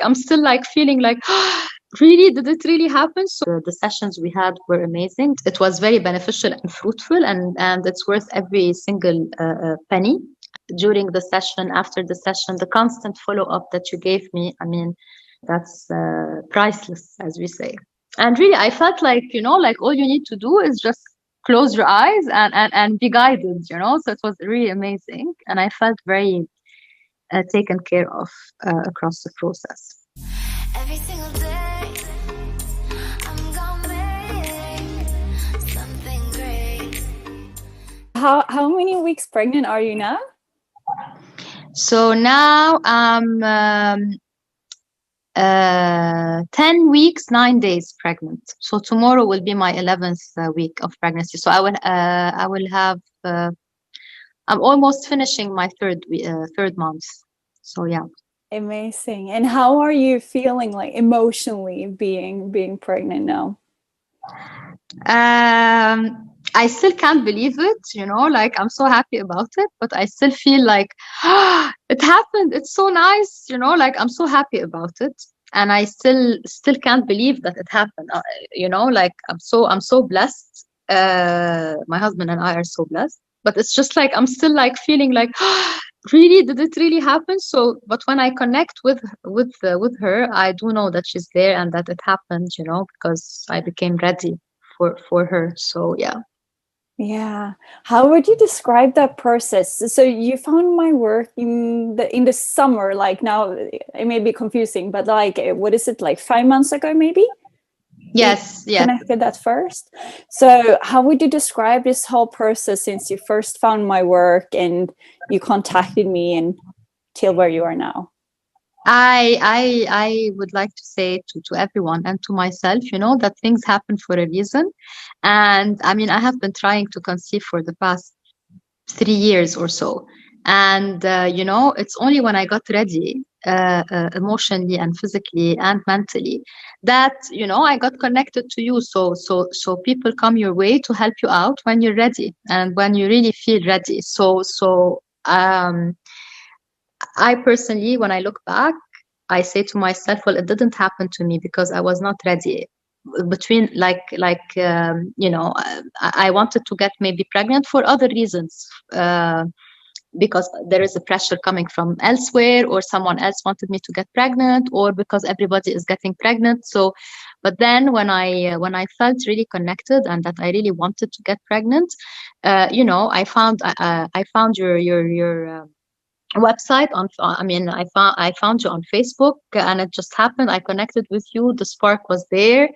I'm still like feeling like, really, did it really happen? So the sessions we had were amazing. It was very beneficial and fruitful, and it's worth every single penny. During the session, after the session, the constant follow up that you gave me, I mean, that's priceless, as we say. And really, I felt like, like all you need to do is just close your eyes and be guided, So it was really amazing. And I felt very taken care of across the process. Every single day, I'm gonna make something great. How many weeks pregnant are you now? So now I'm 10 weeks, 9 days pregnant. So tomorrow will be my 11th week of pregnancy. So I will have, I'm almost finishing my third month. So yeah. Amazing. And how are you feeling, like, emotionally being pregnant now? I still can't believe it, like I'm so happy about it, but I still feel like, it happened. It's so nice, like I'm so happy about it. And I still can't believe that it happened. Like I'm so blessed. My husband and I are so blessed, but it's just like, I'm still like feeling like, really, did it really happen? So, but when I connect with her, I do know that she's there and that it happened, because I became ready for her. So yeah. Yeah. How would you describe that process? So you found my work in the summer, like, now it may be confusing, but like, what is it, like 5 months ago, maybe? Yes. Connected at first. So how would you describe this whole process since you first found my work and you contacted me and till where you are now? I would like to say to everyone and to myself, that things happen for a reason. And I mean, I have been trying to conceive for the past 3 years or so. And, it's only when I got ready, emotionally and physically and mentally, that, I got connected to you. So people come your way to help you out when you're ready and when you really feel ready. I personally, when I look back, I say to myself, well, it didn't happen to me because I was not ready. Between I wanted to get maybe pregnant for other reasons, because there is a pressure coming from elsewhere, or someone else wanted me to get pregnant, or because everybody is getting pregnant. So, but then when I felt really connected and that I really wanted to get pregnant, I found your website on, I found you on Facebook, and it just happened. I connected with you, the spark was there,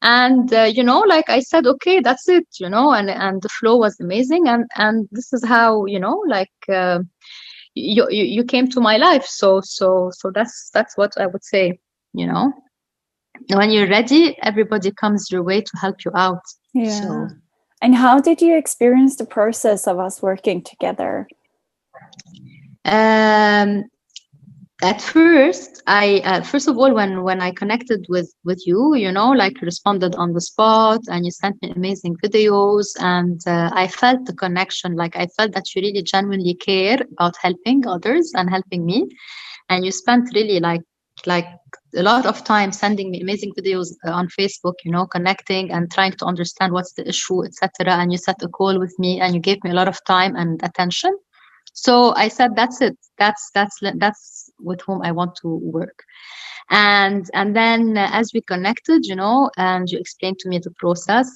and like I said, okay, that's it, and the flow was amazing, and this is how, you came to my life. So that's what I would say. When you're ready, everybody comes your way to help you out. Yeah. So And how did you experience the process of us working together? At first, first of all, when I connected with you, like, you responded on the spot and you sent me amazing videos, and I felt the connection. Like, I felt that you really genuinely care about helping others and helping me, and you spent really like a lot of time sending me amazing videos on Facebook, connecting and trying to understand what's the issue, etc. And you set a call with me and you gave me a lot of time and attention. So I said, that's it. That's with whom I want to work. And then, as we connected, and you explained to me the process,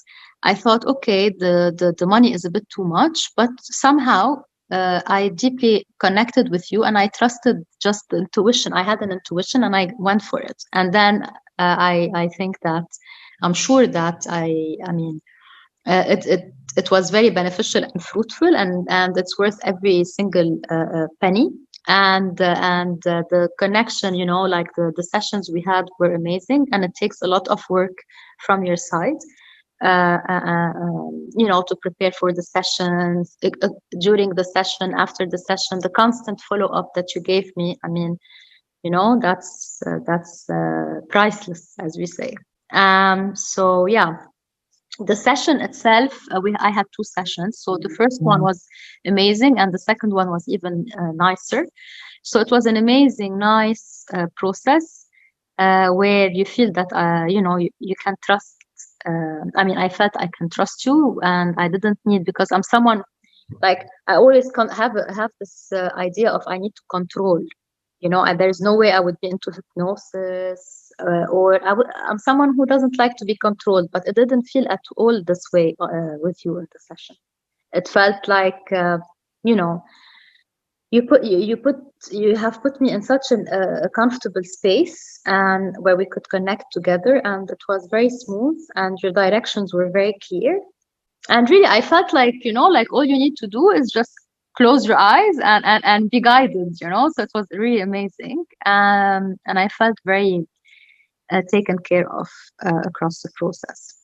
I thought, okay, the money is a bit too much, but somehow I deeply connected with you, and I trusted just the intuition. I had an intuition, and I went for it. And then I think that, I'm sure that it was very beneficial and fruitful, and it's worth every single penny. And the connection, like the sessions we had were amazing, and it takes a lot of work from your side, to prepare for the sessions, during the session, after the session, the constant follow up that you gave me. I mean, that's priceless, as we say. So yeah. The session itself, I had 2 sessions. So the first one was amazing, and the second one was even nicer. So it was an amazing, nice process. where you feel that you can trust. I mean, I felt I can trust you, and I didn't need, because I'm someone, like, I always have this idea of I need to control, and there's no way I would be into hypnosis, or I'm someone who doesn't like to be controlled, but it didn't feel at all this way with you in the session. It felt like, you know, you have put me in such a comfortable space, and where we could connect together, and it was very smooth, and your directions were very clear. And really, I felt like, like all you need to do is just close your eyes and be guided, So it was really amazing. And I felt very taken care of across the process.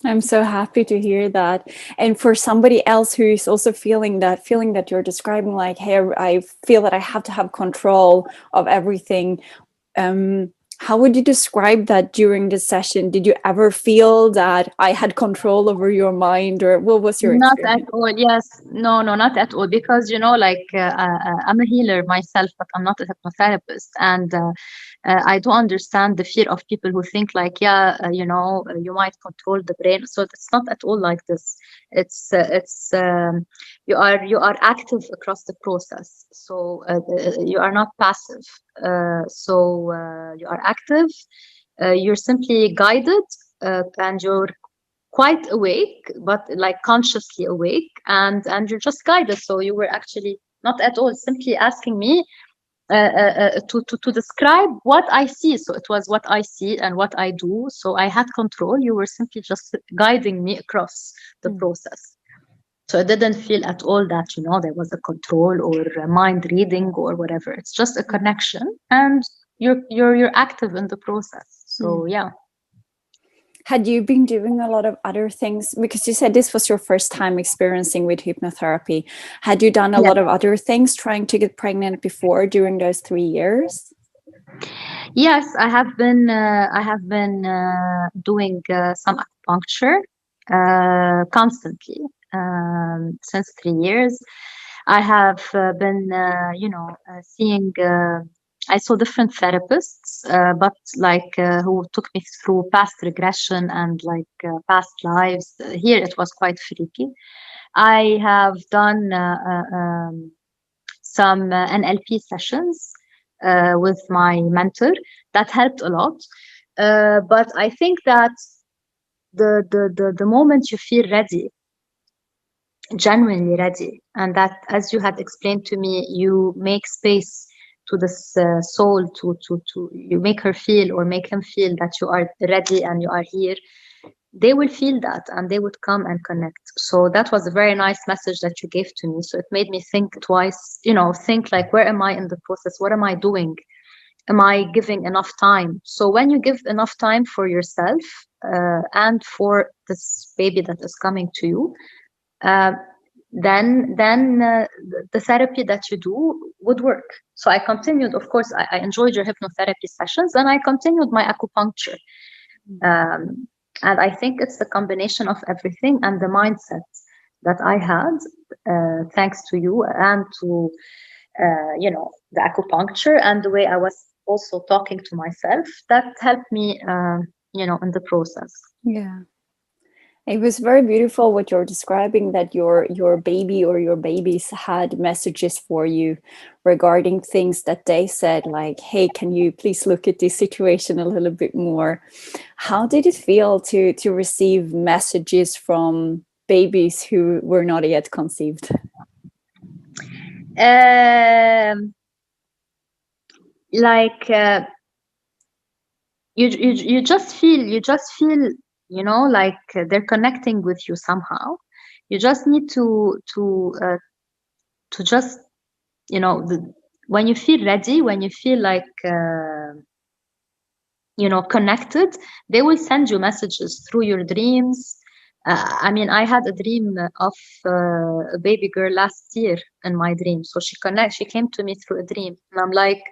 I'm so happy to hear that. And for somebody else who is also feeling that you're describing, like, hey, I feel that I have to have control of everything. How would you describe that during the session? Did you ever feel that I had control over your mind, or what was your Not experience? at all. Yes. No, not at all. Because, like, I'm a healer myself, but I'm not a hypnotherapist. And I do understand the fear of people who think like, you might control the brain. So it's not at all like this. It's you are active across the process. So you are not passive. You are active. You're simply guided, and you're quite awake, but like consciously awake, and you're just guided. So you were actually not at all simply asking me to describe what I see. So it was what I see and what I do. So I had control. You were simply just guiding me across the process. So it didn't feel at all that, there was a control or a mind reading or whatever. It's just a connection, and you're active in the process. So yeah. Had you been doing a lot of other things? Because you said this was your first time experiencing with hypnotherapy. Had you done a lot of other things trying to get pregnant before during those 3 years? Yes, I have been. Doing some acupuncture constantly since 3 years. I have been, seeing. I saw different therapists, but like who took me through past regression and like past lives. Here it was quite freaky. I have done some NLP sessions with my mentor. That helped a lot. But I think that the moment you feel ready, genuinely ready, and that, as you had explained to me, you make space to this soul, to you make her feel, or make him feel that you are ready and you are here, they will feel that, and they would come and connect. So that was a very nice message that you gave to me. So it made me think twice, think like, where am I in the process? What am I doing? Am I giving enough time? So when you give enough time for yourself and for this baby that is coming to you, then the therapy that you do would work. So I continued, of course, I enjoyed your hypnotherapy sessions, and I continued my acupuncture. And I think it's the combination of everything, and the mindset that I had, thanks to you, and to, the acupuncture, and the way I was also talking to myself, that helped me, in the process. Yeah. It was very beautiful what you're describing, that your baby or your babies had messages for you regarding things that they said, like, hey, can you please look at this situation a little bit more? How did it feel to receive messages from babies who were not yet conceived? You just feel, like they're connecting with you somehow. You just need to just, when you feel ready, when you feel like, connected, they will send you messages through your dreams. I mean, I had a dream of a baby girl last year in my dream. So she came to me through a dream, and I'm like,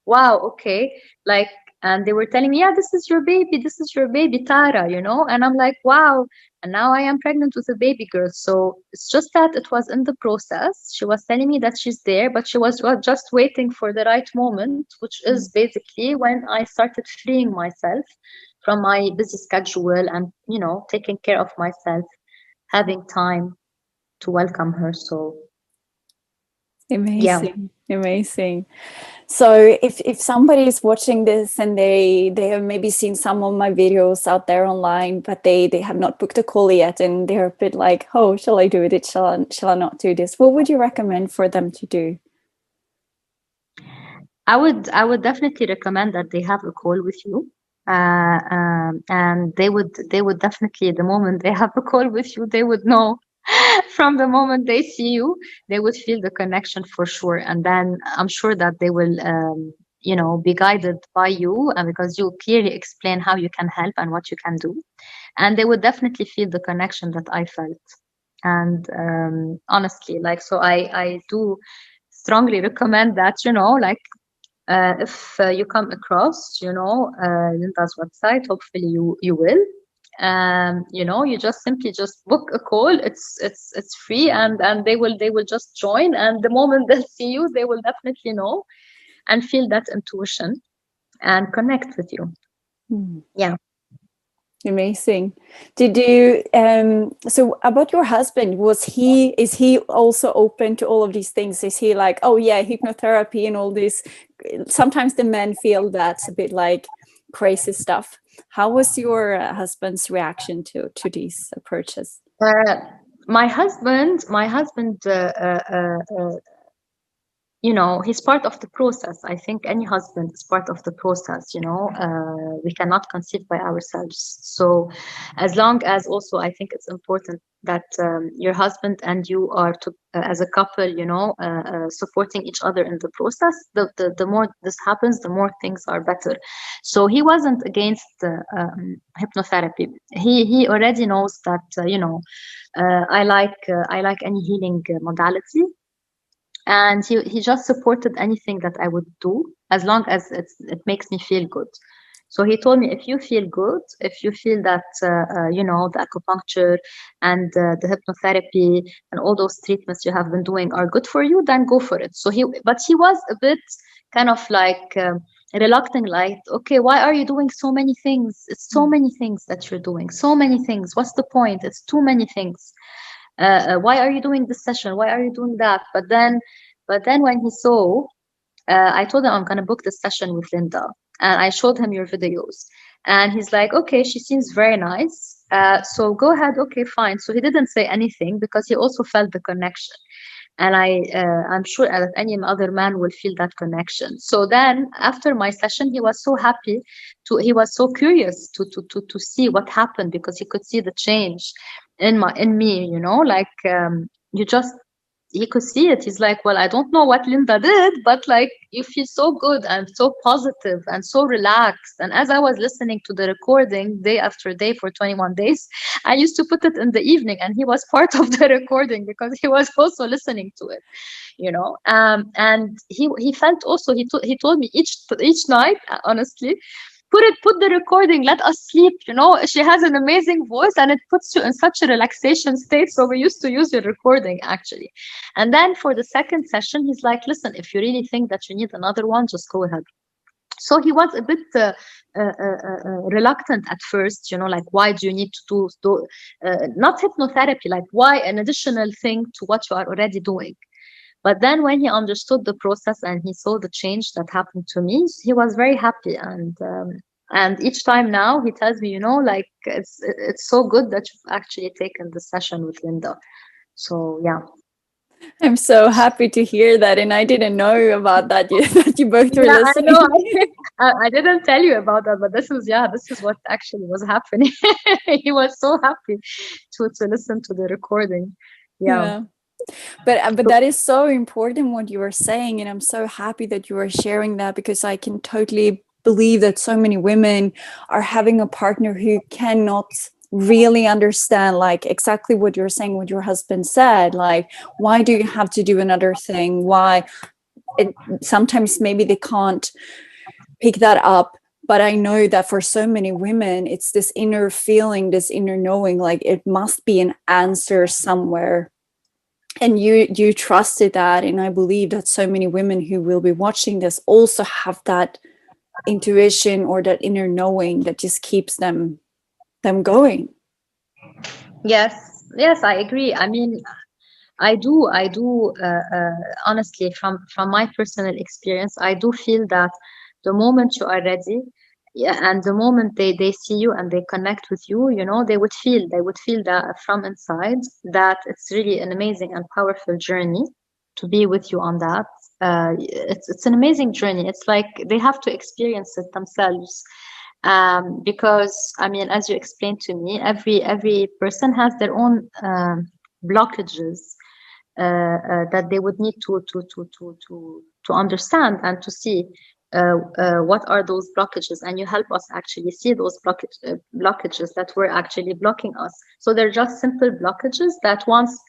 wow, okay. Like, and they were telling me, yeah, this is your baby, Tara, you know, and I'm like, wow. And now I am pregnant with a baby girl. So it's just that it was in the process. She was telling me that she's there, but she was just waiting for the right moment, which is basically when I started freeing myself from my busy schedule and, you know, taking care of myself, having time to welcome her. So yeah. Amazing. So if somebody is watching this and they have maybe seen some of my videos out there online, but they have not booked a call yet, and they're a bit like, oh, shall I do it? Shall I not do this? What would you recommend for them to do? I would definitely recommend that they have a call with you. And they would definitely, the moment they have a call with you, they would know from the moment they see you, they would feel the connection for sure. And then I'm sure that they will, you know, be guided by you, and because you clearly explain how you can help and what you can do. And they would definitely feel the connection that I felt. And honestly, like, so I do strongly recommend that, you know, like, if you come across, you know, Linda's website, hopefully you will. You know, you just simply just book a call. It's free, and they will just join. And the moment they see you, they will definitely know and feel that intuition and connect with you. Yeah. Amazing. Did you so about your husband, is he also open to all of these things? Is he like, oh yeah, hypnotherapy and all this? Sometimes the men feel that's a bit like crazy stuff. How was your husband's reaction to these approaches? My husband, you know, he's part of the process. I think any husband is part of the process, you know. We cannot conceive by ourselves. So as long as, also I think it's important that your husband and you are as a couple, you know, supporting each other in the process. The more this happens, the more things are better. So he wasn't against hypnotherapy. He already knows that, you know, I like any healing modality. And he just supported anything that I would do, as long as it makes me feel good. So he told me, if you feel good, if you feel that you know, the acupuncture and the hypnotherapy and all those treatments you have been doing are good for you, then go for it. So he was a bit kind of like reluctant, like, okay, why are you doing so many things? It's so many things that you're doing, so many things. What's the point? It's too many things. Why are you doing this session? Why are you doing that? But then when he saw, I told him, I'm going to book this session with Linda. And I showed him your videos. And he's like, okay, she seems very nice. So go ahead. Okay, fine. So he didn't say anything, because he also felt the connection. And I'm sure that any other man will feel that connection. So then after my session, he was so happy he was so curious to see what happened, because he could see the change in me, you know, like, he could see it. He's like, well, I don't know what Linda did, but like, you feel so good and so positive and so relaxed. And as I was listening to the recording day after day for 21 days, I used to put it in the evening, and he was part of the recording, because he was also listening to it, you know. And he felt also, he told me each night, honestly, put the recording, let us sleep, you know. She has an amazing voice, and it puts you in such a relaxation state. So we used to use your recording, actually. And then for the second session, he's like, listen, if you really think that you need another one, just go ahead. So he was a bit reluctant at first, you know, like, why do you need to do not hypnotherapy, like, why an additional thing to what you are already doing? But then when he understood the process and he saw the change that happened to me, he was very happy. And each time now he tells me, you know, like, it's so good that you've actually taken the session with Linda. So yeah. I'm so happy to hear that, and I didn't know about that. That you both were listening. I know. I didn't tell you about that, but this is what actually was happening. He was so happy to listen to the recording. Yeah. But that is so important what you were saying, and I'm so happy that you are sharing that, because I can totally believe that so many women are having a partner who cannot really understand, like, exactly what you're saying, what your husband said, like, why do you have to do another thing? Why? Sometimes maybe they can't pick that up But I know that for so many women, it's this inner feeling, this inner knowing, like it must be an answer somewhere. And you trusted that. And I believe that so many women who will be watching this also have that intuition or that inner knowing that just keeps them going. Yes, I agree. I mean, I do. Honestly, from my personal experience, I do feel that the moment you are ready, yeah, and the moment they see you and they connect with you, you know, they would feel that from inside that it's really an amazing and powerful journey to be with you on that. It's an amazing journey. It's like they have to experience it themselves. Because I mean, as you explained to me, every person has their own blockages that they would need to understand and to see what are those blockages, and you help us actually see those blockages that were actually blocking us. So they're just simple blockages that once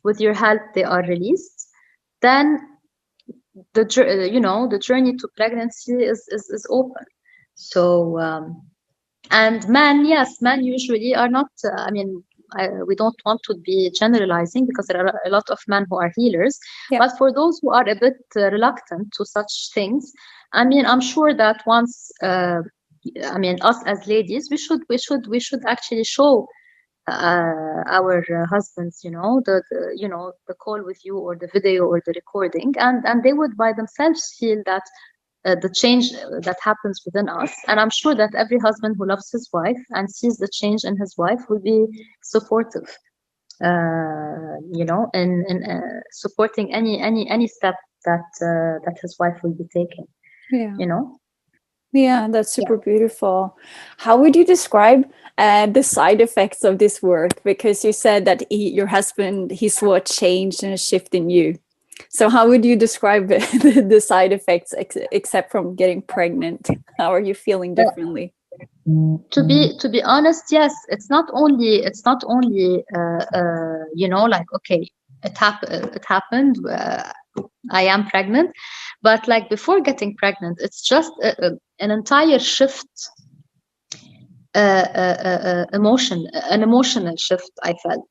with your help they are released, then the the journey to pregnancy is open. So and men, yes, men usually are not. I mean, we don't want to be generalizing because there are a lot of men who are healers. Yeah. But for those who are a bit reluctant to such things, I mean, I'm sure that once, I mean, us as ladies, we should actually show our husbands, you know, the call with you or the video or the recording, and they would by themselves feel that the change that happens within us. And I'm sure that every husband who loves his wife and sees the change in his wife will be supportive, you know, in supporting any step that his wife will be taking. Yeah. You know. Yeah, that's super beautiful. How would you describe the side effects of this work? Because you said that your husband, he saw a change and a shift in you. So how would you describe the side effects except from getting pregnant? How are you feeling differently? To be honest, yes, it's not only you know, like, okay, it happened, I am pregnant, but like before getting pregnant, it's just an entire shift, an emotional shift. I felt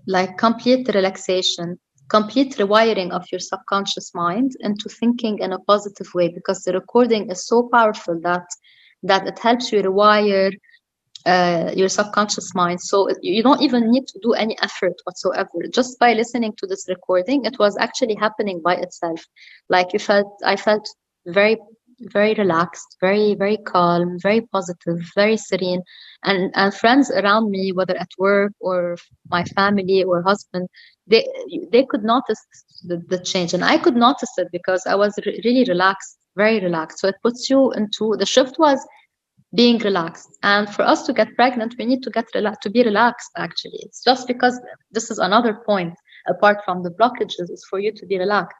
like complete relaxation, complete rewiring of your subconscious mind into thinking in a positive way, because the recording is so powerful that it helps you rewire your subconscious mind. So you don't even need to do any effort whatsoever. Just by listening to this recording, it was actually happening by itself. Like I felt very, very relaxed, very, very calm, very positive, very serene. And friends around me, whether at work or my family or husband, they could notice the change. And I could notice it because I was really relaxed, very relaxed. So it puts you into, the shift was being relaxed. And for us to get pregnant, we need to to be relaxed. Actually, it's just because this is another point apart from the blockages, is for you to be relaxed.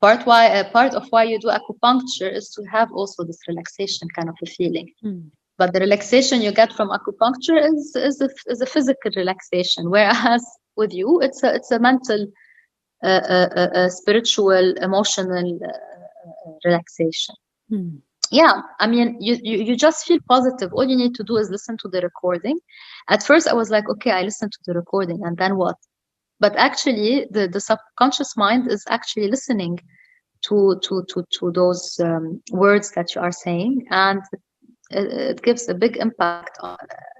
Part of why you do acupuncture is to have also this relaxation kind of a feeling. But the relaxation you get from acupuncture is a physical relaxation, whereas with you it's a mental, spiritual, emotional relaxation. Yeah, I mean, you just feel positive. All you need to do is listen to the recording. At first I was like, okay, I listened to the recording and then what? But actually the subconscious mind is actually listening to those words that you are saying, and it gives a big impact on,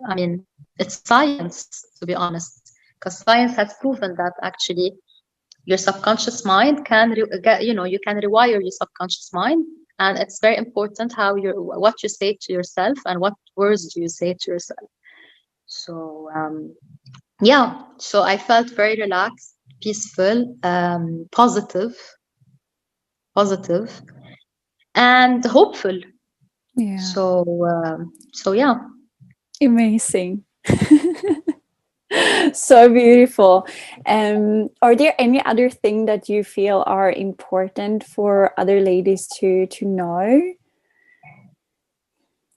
I mean, it's science, to be honest, because science has proven that actually your subconscious mind can you can rewire your subconscious mind. And it's very important what you say to yourself and what words do you say to yourself. So yeah, so I felt very relaxed, peaceful, positive, and hopeful. Yeah. So yeah. Amazing. So beautiful. Are there any other thing that you feel are important for other ladies to know?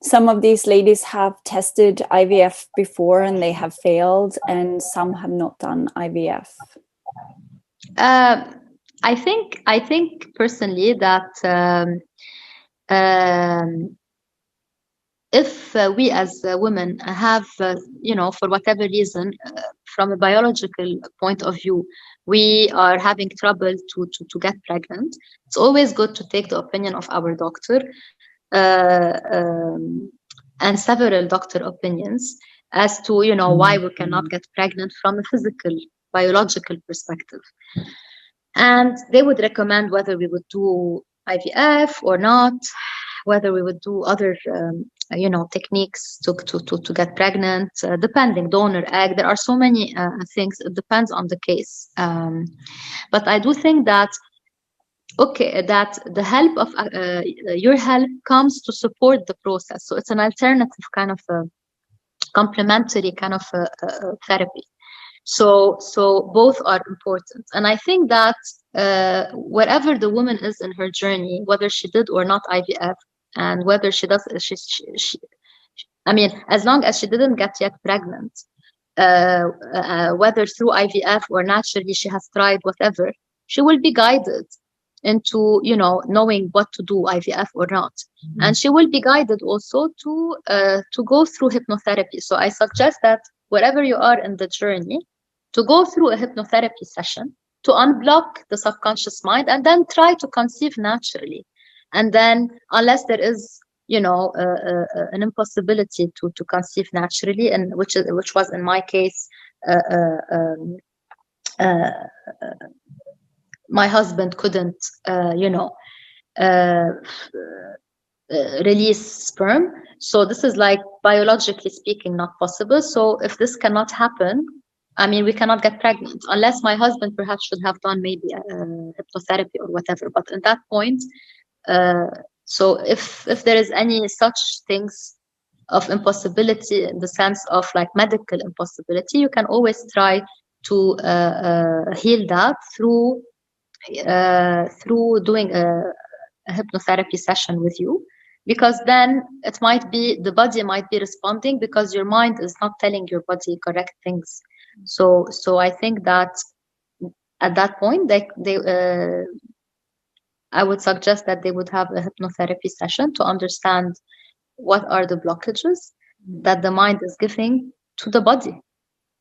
Some of these ladies have tested IVF before and they have failed, and some have not done IVF. I think personally that if we as women have, for whatever reason, from a biological point of view, we are having trouble to get pregnant, it's always good to take the opinion of our doctor, uh, um, and several doctor opinions as to, why we cannot get pregnant from a physical, biological perspective. And they would recommend whether we would do IVF or not, whether we would do other, techniques to get pregnant, depending, donor egg. There are so many things. It depends on the case. But I do think that, okay, that the help of your help comes to support the process. So it's an alternative kind of a complementary kind of a therapy. So both are important. And I think that wherever the woman is in her journey, whether she did or not IVF, and whether she does, I mean, as long as she didn't get yet pregnant, whether through IVF or naturally she has tried whatever, she will be guided into, knowing what to do, IVF or not. Mm-hmm. And she will be guided also to go through hypnotherapy. So I suggest that wherever you are in the journey, to go through a hypnotherapy session to unblock the subconscious mind, and then try to conceive naturally. And then, unless there is, an impossibility to conceive naturally, and which was in my case, my husband couldn't, release sperm. So this is, like, biologically speaking, not possible. So if this cannot happen, I mean, we cannot get pregnant unless my husband perhaps should have done maybe hypnotherapy or whatever. But at that point, so if there is any such things of impossibility, in the sense of like medical impossibility, you can always try to heal that through doing a hypnotherapy session with you, because then it might be, the body might be responding because your mind is not telling your body correct things. So I think that at that point, I would suggest that they would have a hypnotherapy session to understand what are the blockages that the mind is giving to the body.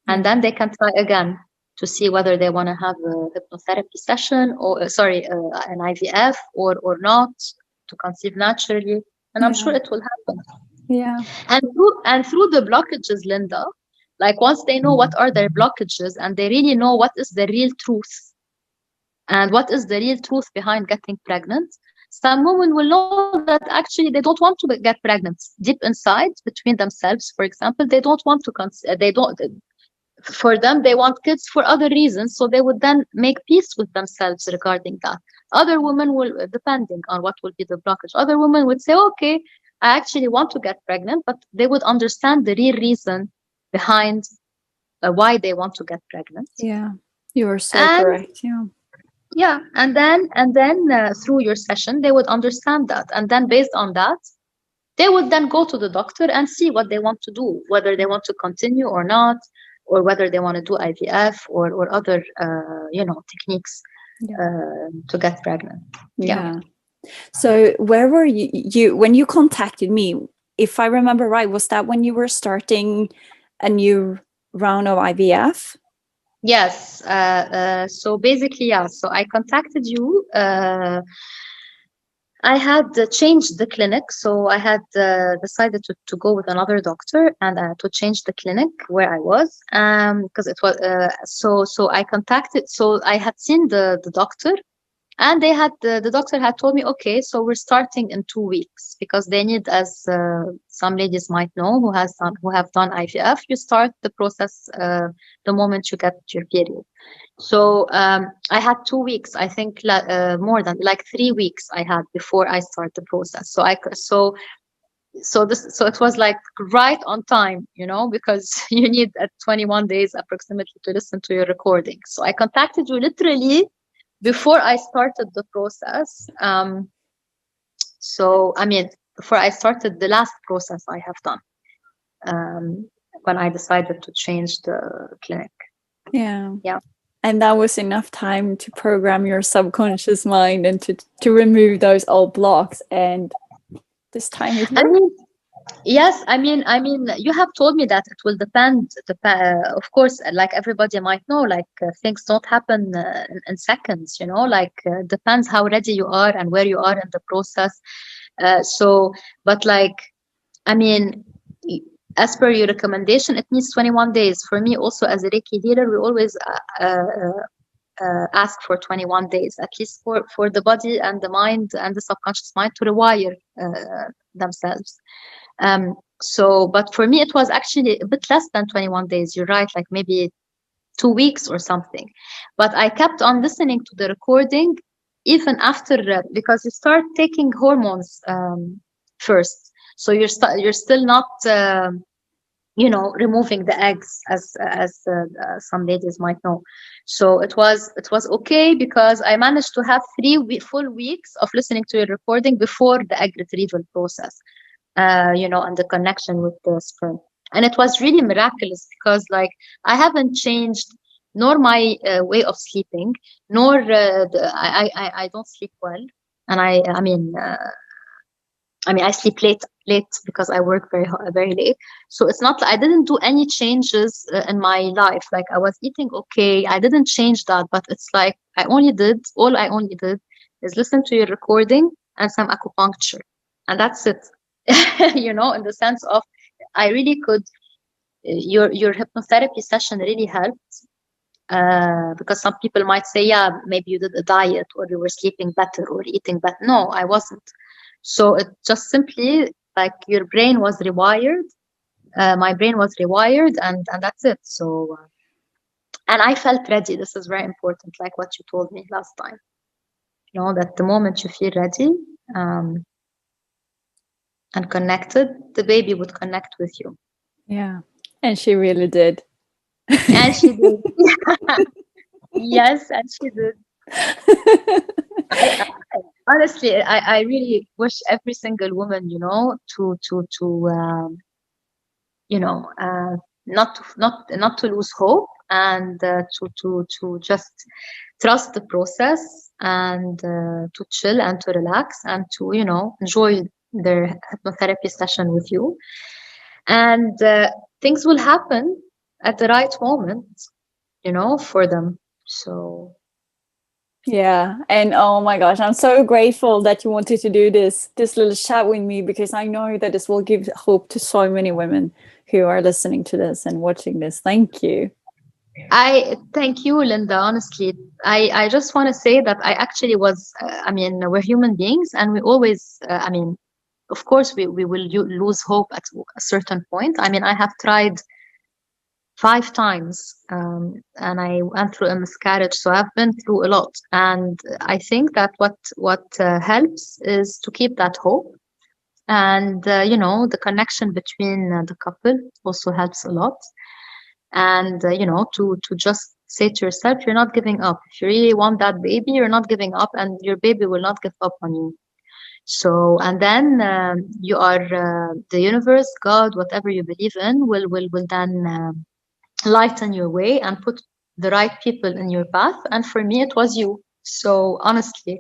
And then they can try again to see whether they want to have a hypnotherapy session, or an IVF or not, to conceive naturally. And I'm sure it will happen. Yeah. And through the blockages, Linda, like, once they know what are their blockages and they really know what is the real truth and what is the real truth behind getting pregnant, some women will know that actually they don't want to get pregnant. Deep inside, between themselves, for example, they don't want to for them, they want kids for other reasons. So they would then make peace with themselves regarding that. Other women will, depending on what will be the blockage, other women would say, okay, I actually want to get pregnant, but they would understand the real reason behind why they want to get pregnant. Yeah, you are so correct. Yeah, and then through your session, they would understand that, and then based on that, they would then go to the doctor and see what they want to do, whether they want to continue or not, or whether they want to do IVF or other techniques to get pregnant. Yeah. So where were you when you contacted me? If I remember right, was that when you were starting a new round of IVF? Yes. So basically, yeah. So I contacted you. I had changed the clinic. So I had decided to go with another doctor and to change the clinic where I was, because it was so I contacted. So I had seen the doctor. And they had the doctor had told me, okay, so we're starting in 2 weeks, because they need, as some ladies might know who have done IVF, you start the process the moment you get your period. So I had 2 weeks, I think, more than like 3 weeks I had before I start the process. So it was like right on time, because you need 21 days approximately to listen to your recording. So I contacted you literally before I started the process. So, I mean, before I started the last process I have done, when I decided to change the clinic. Yeah. Yeah. And that was enough time to program your subconscious mind and to remove those old blocks. And this time it worked. Yes, I mean, you have told me that it will depend. Of course, like everybody might know, like things don't happen in seconds. Like depends how ready you are and where you are in the process. So, but like, I mean, y- as per your recommendation, it needs 21 days. For me, also as a Reiki healer, we always ask for 21 days, at least for the body and the mind and the subconscious mind to rewire themselves. But for me, it was actually a bit less than 21 days. You're right, like maybe 2 weeks or something. But I kept on listening to the recording even after, because you start taking hormones first. So you're still not, removing the eggs as some ladies might know. So it was okay because I managed to have full weeks of listening to your recording before the egg retrieval process, and the connection with the sperm. And it was really miraculous because, like, I haven't changed nor my way of sleeping, nor I don't sleep well, and I mean, I sleep late because I work very late. So it's not, I didn't do any changes in my life. Like I was eating okay. I didn't change that, but it's like all I only did is listen to your recording and some acupuncture. And that's it. In the sense of I really could, your hypnotherapy session really helped. Because some people might say, yeah, maybe you did a diet or you were sleeping better or eating better. No, I wasn't. So it just simply like your brain was rewired. My brain was rewired, and that's it. So, and I felt ready. This is very important, like what you told me last time. That the moment you feel ready and connected, the baby would connect with you. Yeah. And she really did. And she did. Yes, and she did. Honestly, I really wish every single woman, to not to lose hope, and to just trust the process, and to chill and to relax and to enjoy their hypnotherapy session with you, and things will happen at the right moment, for them. So Yeah. And oh my gosh, I'm so grateful that you wanted to do this little chat with me, because I know that this will give hope to so many women who are listening to this and watching this. Thank you. I thank you, Linda. Honestly, I just want to say that I actually was, we're human beings and we always, of course, we will lose hope at a certain point. I mean, I have tried 5 times, and I went through a miscarriage. So I've been through a lot. And I think that what helps is to keep that hope. And, the connection between the couple also helps a lot. And to just say to yourself, you're not giving up. If you really want that baby, you're not giving up, and your baby will not give up on you. So, and then you are, the universe, God, whatever you believe in, will then lighten your way and put the right people in your path. And for me, it was you. So honestly,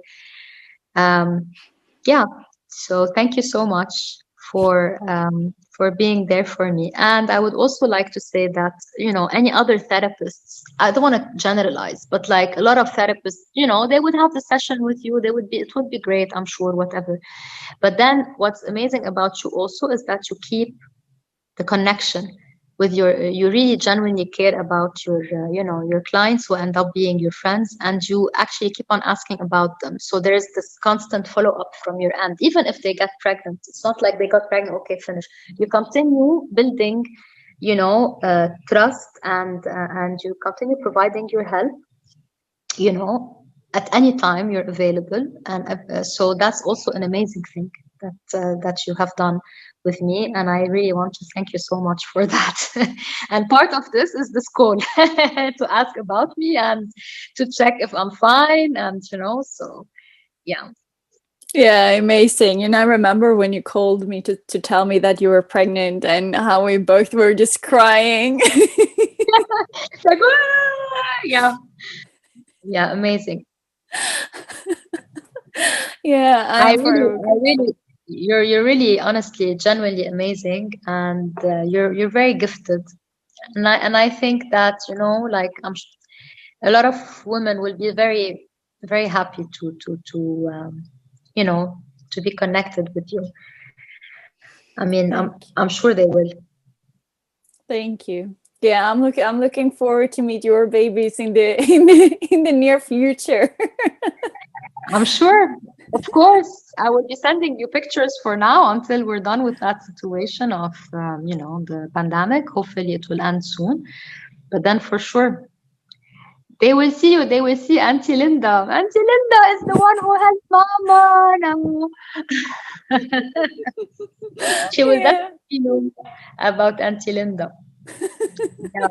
yeah. So thank you so much for being there for me. And I would also like to say that any other therapists, I don't want to generalize, but like a lot of therapists, they would have the session with you. It would be great, I'm sure, whatever. But then what's amazing about you also is that you keep the connection with you really genuinely care about your clients who end up being your friends, and you actually keep on asking about them. So there's this constant follow-up from your end, even if they get pregnant. It's not like they got pregnant, okay, finish. You continue building trust, and you continue providing your help, you know at any time you're available. And so that's also an amazing thing that you have done with me, and I really want to thank you so much for that. And part of this is this call to ask about me and to check if I'm fine, and so yeah. Yeah, amazing. And I remember when you called me to tell me that you were pregnant, and how we both were just crying. Like, yeah, amazing. Yeah, I I'm really, for I really, you're really, honestly, genuinely amazing, and you're very gifted. And I think that, like, a lot of women will be very, very happy to you know to be connected with you. I mean, I'm sure they will. Thank you. Yeah, I'm looking forward to meet your babies in the in the near future. I'm sure. Of course, I will be sending you pictures for now until we're done with that situation of, the pandemic. Hopefully, it will end soon. But then, for sure, they will see you. They will see Auntie Linda. Auntie Linda is the one who has Mama now. She will definitely know about Auntie Linda. Yeah.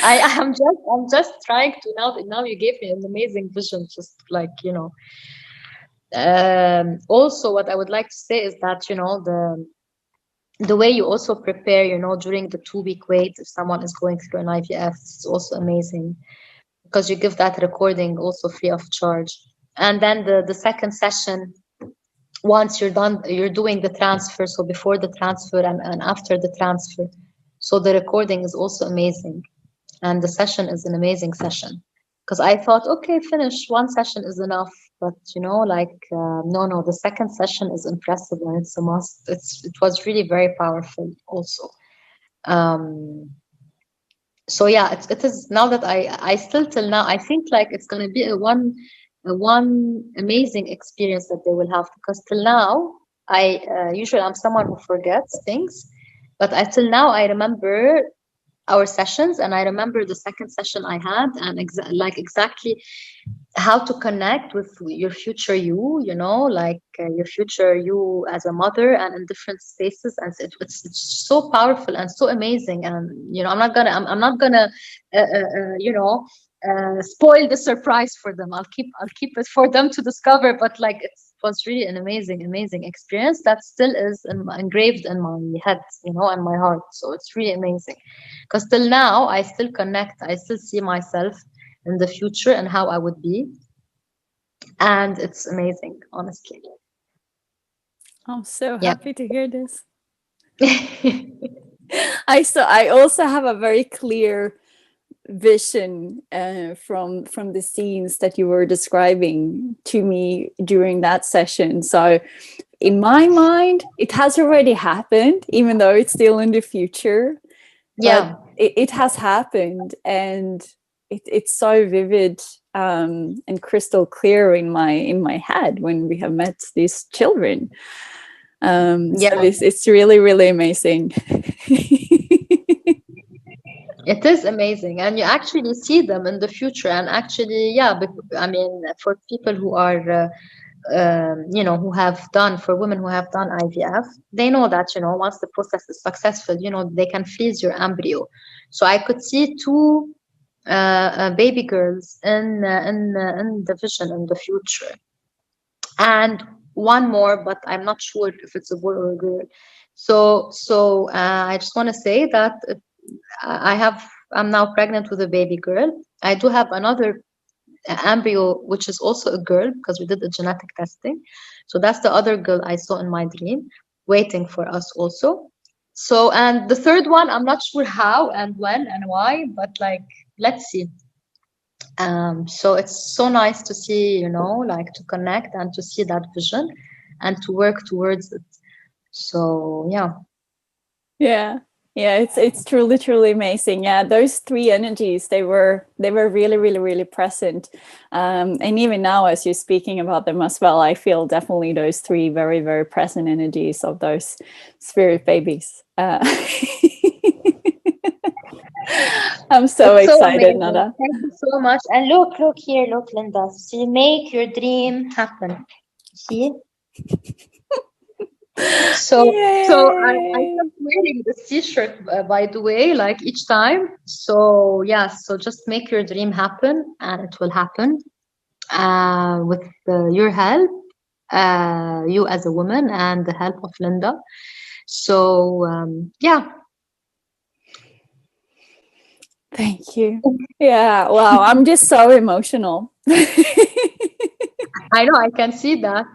I'm just trying to, now you gave me an amazing vision, just like, also what I would like to say is that, the way you also prepare, during the 2-week wait, if someone is going through an IVF, it's also amazing, because you give that recording also free of charge. And then the second session, once you're done, you're doing the transfer. So before the transfer and after the transfer. So the recording is also amazing. And the session is an amazing session. Because I thought, okay, finish, one session is enough. But, no, the second session is impressive, and it's a must. It was really very powerful also. So yeah, it is, now that I still, till now, I think like it's going to be a one amazing experience that they will have, because till now I usually, I'm someone who forgets things, but till now I remember our sessions, and I remember the second session I had, and exactly how to connect with your future you, your future you as a mother, and in different spaces. And it's so powerful and so amazing. And I'm not gonna spoil the surprise for them. I'll keep it for them to discover. But like, it was really an amazing experience that still is engraved in my head, and my heart. So it's really amazing, because till now I still connect. I still see myself in the future and how I would be. And it's amazing, honestly. I'm so happy to hear this. I also have a very clear vision from the scenes that you were describing to me during that session. So in my mind, it has already happened, even though it's still in the future. Yeah, it has happened, and it's so vivid and crystal clear in my head when we have met these children. So it's really, really amazing. It is amazing, and you actually see them in the future. And actually, I mean, for people who are for women who have done IVF, they know that, once the process is successful, they can freeze your embryo. So I could see 2 baby girls in the vision in the future, and one more, but I'm not sure if it's a boy or a girl. So I just want to say that I'm now pregnant with a baby girl. I do have another embryo, which is also a girl, because we did the genetic testing. So that's the other girl I saw in my dream, waiting for us also. So, and the third one, I'm not sure how and when and why, but like, let's see. So it's so nice to see, to connect and to see that vision and to work towards it. So yeah, it's truly amazing. Yeah, those 3 energies, they were really, really, really present. And even now, as you're speaking about them as well, I feel definitely those 3 very, very present energies of those spirit babies. I'm so excited, Nada. Thank you so much. And look here, Linda. See, make your dream happen. See? So I kept wearing this t-shirt, by the way, like each time. So so just make your dream happen, and it will happen with your help, you as a woman, and the help of Linda. So Thank you. Yeah, wow, I'm just so emotional. I know, I can see that.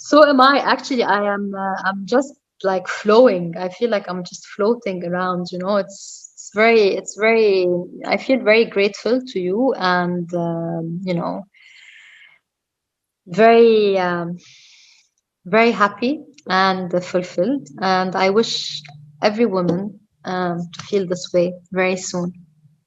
So am I. Actually, I'm just like flowing. I feel like I'm just floating around, you know. It's very, I feel very grateful to you, and you know, very very happy and fulfilled. And I wish every woman to feel this way very soon.